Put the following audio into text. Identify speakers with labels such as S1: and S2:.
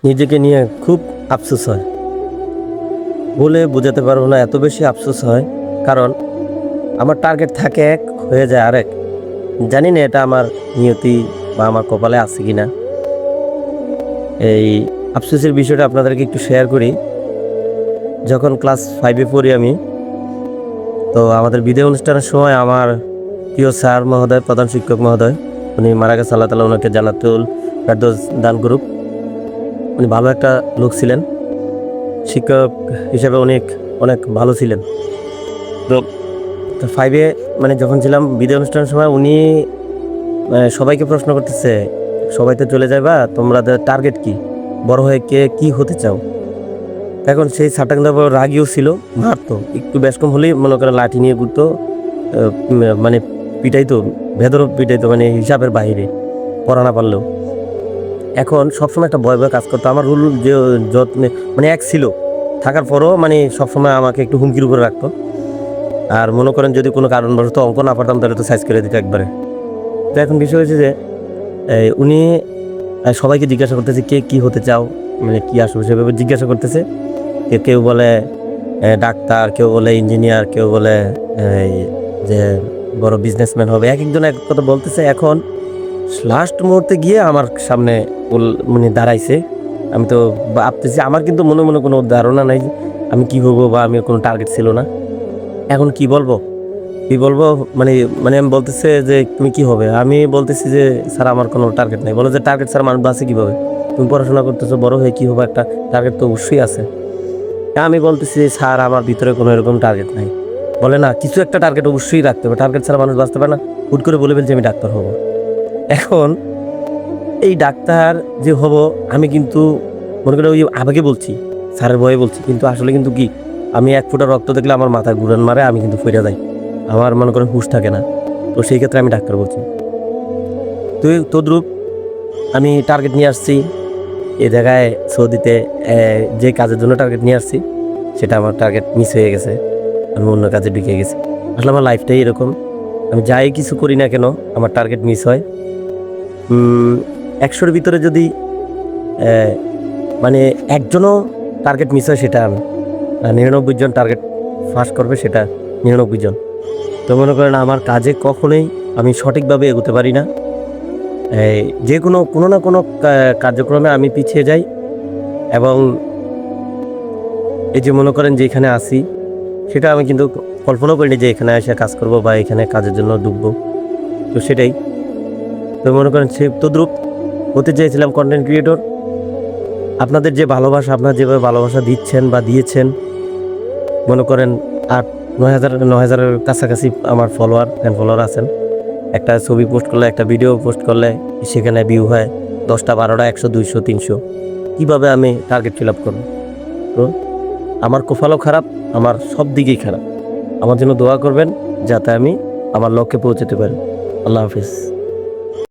S1: নিজেকে নিয়ে খুব আফসোস হয়, বলে বোঝাতে পারবো না, এত বেশি আফসোস হয়। কারণ আমার টার্গেট থাকে এক, হয়ে যায় আরেক। জানি না এটা আমার নিয়তি বা আমার কপালে আছে কিনা। এই আফসোসের বিষয়টা আপনাদেরকে একটু শেয়ার করি। যখন ক্লাস 5-এ পড়ি আমি, তো আমাদের বিদায় অনুষ্ঠানের সময় আমার প্রিয় স্যার মহোদয়, প্রধান শিক্ষক মহোদয়, উনি মারা গেছে, আল্লাহ তাআলা ওনাকে জান্নাতুল ফেরদৌস দান করুক। উনি ভালো একটা লোক ছিলেন, শিক্ষক হিসেবে অনেক অনেক ভালো ছিলেন। তো 5-এ মানে যখন ছিলাম বিদায় অনুষ্ঠানের সময় উনি সবাইকে প্রশ্ন করতেছে, সবাই তো চলে যাবে, তোমাদের টার্গেট কি, বড় হয়ে কে কি হতে চাও? এখন সেই স্যারটা কিন্তু আবার রাগিও ছিল, মারতো একটু বেশ কম হলেই মনে করেন লাঠি নিয়ে ঘুরতো, মানে পিটাইতো, ভেতরও পিটাইতো, মানে হিসাবের বাইরে, পড়া না পারলেও। এখন সবসময় একটা ভয় ভয় কাজ করতো। আমার রুল যে যত্নে মানে এক ছিল, থাকার পরও মানে সবসময় আমাকে একটু হুমকির উপরে রাখতো। আর মনে করেন যদি কোনো কারণবশত অঙ্ক না পারতাম তাহলে তো সাইজ করে দিত একবারে। তো এখন বিষয় হয়েছে যে উনি সবাইকে জিজ্ঞাসা করতেছে কে কি হতে চাও, মানে কি আসবে সেভাবে জিজ্ঞাসা করতেছে। কেউ বলে ডাক্তার, কেউ বলে ইঞ্জিনিয়ার, কেউ বলে এই যে বড় বিজনেসম্যান হবে, এক একজন এক কথা বলতেছে। এখন লাস্ট মুহূর্তে গিয়ে আমার সামনে মানে দাঁড়াইছে। আমি তো ভাবতেছি, আমার কিন্তু মনে মনে কোনো ধারণা নাই আমি কি হবো, বা আমি কোনো টার্গেট ছিল না। এখন কি বলবো কি বলবো, মানে মানে আমি বলতেছে যে তুমি কি হবে, আমি বলতেছি যে স্যার আমার কোনো টার্গেট নাই। বলে যে টার্গেট স্যার মানুষ বাঁচে কিভাবে, তুমি পড়াশোনা করতেছো, বড় হয়ে কি হবে, একটা টার্গেট তো অবশ্যই আছে। আমি বলতেছি স্যার আমার ভিতরে কোনো এরকম টার্গেট নাই। বলে না, কিছু একটা টার্গেট অবশ্যই রাখতে হবে, টার্গেট ছাড়া মানুষ বাঁচতে পারে না। হুট করে বলে ফেলছি আমি ডাক্তার হব। এখন এই ডাক্তার যে হব, আমি কিন্তু মনে করি ওই আবেগে বলছি, স্যারের ভয়ে বলছি, কিন্তু আসলে কিন্তু কি, আমি এক ফোঁটা রক্ত দেখলে আমার মাথায় ঘুরান মারে, আমি কিন্তু ফিরে যাই, আমার মনে করেন হুঁশ থাকে না। তো সেই ক্ষেত্রে আমি ডাক্তার বলছি। তো তদ্রুপ আমি টার্গেট নিয়ে আসছি এই জায়গায় সৌদিতে, যে কাজের জন্য টার্গেট নিয়ে আসছি সেটা আমার টার্গেট মিস হয়ে গেছে, আমি অন্য কাজে ঢুকে গেছি। আসলে আমার লাইফটাই এরকম, আমি যাই কিছু করি না কেন আমার টার্গেট মিস হয়। 100-র ভিতরে যদি মানে একজনও টার্গেট মিস হয় সেটা আমি, 99 জন টার্গেট ফাঁস করবে সেটা 99 জন। তো মনে করেন আমার কাজে কখনোই আমি সঠিকভাবে এগোতে পারি না। যে কোনো না কোনো কার্যক্রমে আমি পিছিয়ে যাই। এবং এই যে মনে করেন যে এখানে আসি, সেটা আমি কিন্তু কল্পনাও করিনি যে এখানে এসে কাজ করব বা এখানে কাজের জন্য ঢুকবো। তো সেটাই, তো মনে করেন সে তদ্রুপ হতে চেয়েছিলাম কন্টেন্ট ক্রিয়েটর। আপনাদের যে ভালোবাসা, আপনারা যেভাবে ভালোবাসা দিচ্ছেন বা দিয়েছেন, মনে করেন 8-9 হাজারের কাছাকাছি আমার ফ্যান ফলোয়ার আছেন। একটা ছবি পোস্ট করলে, একটা ভিডিও পোস্ট করলে সেখানে ভিউ হয় 10টা 12টা 100 200 300। কীভাবে আমি টার্গেট ফিল আপ করবো? তো আমার কপালও খারাপ, আমার সব দিকেই খারাপ। আমার জন্য দোয়া করবেন যাতে আমি আমার লক্ষ্যে পৌঁছতে পারি। আল্লাহ হাফিজ।